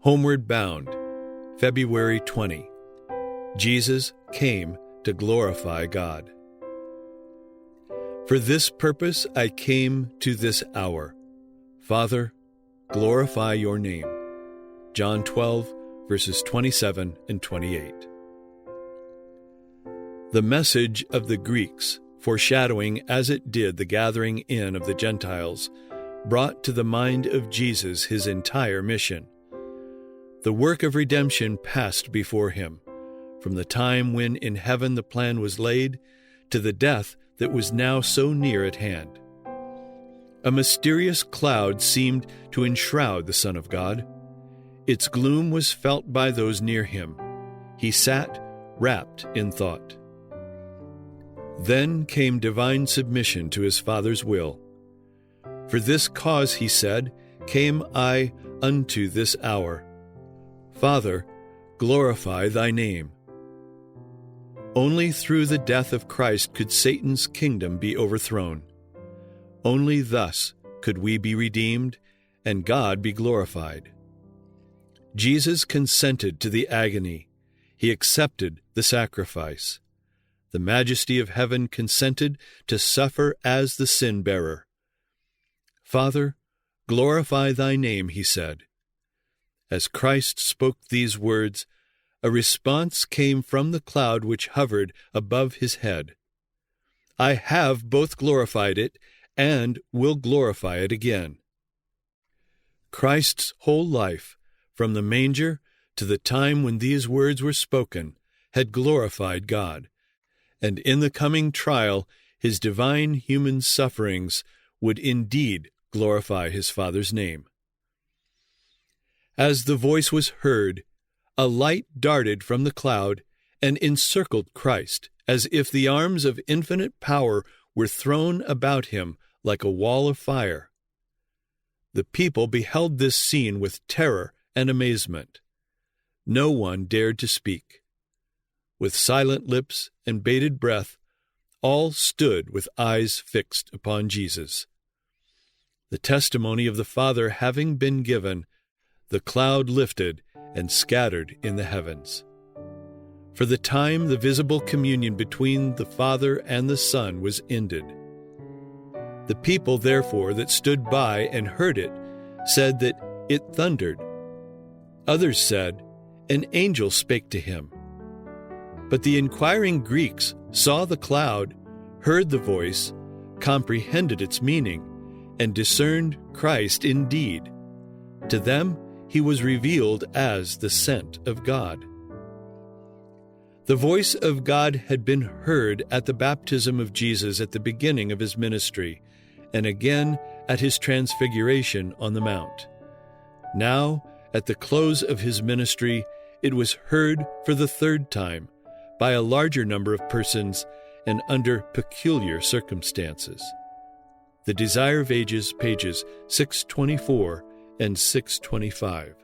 Homeward Bound, February 20. Jesus came to glorify God. For this purpose I came to this hour. Father, glorify your name. John 12, verses 27 and 28. The message of the Greeks, foreshadowing as it did the gathering in of the Gentiles, brought to the mind of Jesus his entire mission. The work of redemption passed before him, from the time when in heaven the plan was laid, to the death that was now so near at hand. A mysterious cloud seemed to enshroud the Son of God. Its gloom was felt by those near him. He sat, wrapped in thought. Then came divine submission to his Father's will. For this cause, he said, came I unto this hour. Father, glorify thy name. Only through the death of Christ could Satan's kingdom be overthrown. Only thus could we be redeemed and God be glorified. Jesus consented to the agony. He accepted the sacrifice. The majesty of heaven consented to suffer as the sin-bearer. Father, glorify thy name, he said. As Christ spoke these words, a response came from the cloud which hovered above his head. I have both glorified it and will glorify it again. Christ's whole life, from the manger to the time when these words were spoken, had glorified God, and in the coming trial his divine human sufferings would indeed glorify his Father's name. As the voice was heard, a light darted from the cloud and encircled Christ, as if the arms of infinite power were thrown about him like a wall of fire. The people beheld this scene with terror and amazement. No one dared to speak. With silent lips and bated breath, all stood with eyes fixed upon Jesus. The testimony of the Father having been given, the cloud lifted and scattered in the heavens. For the time, the visible communion between the Father and the Son was ended. The people, therefore, that stood by and heard it, said that it thundered. Others said, an angel spake to him. But the inquiring Greeks saw the cloud, heard the voice, comprehended its meaning, and discerned Christ indeed. To them he was revealed as the sent of God. The voice of God had been heard at the baptism of Jesus at the beginning of his ministry, and again at his transfiguration on the mount. Now, at the close of his ministry, it was heard for the third time by a larger number of persons and under peculiar circumstances. The Desire of Ages, pages 624 and 625.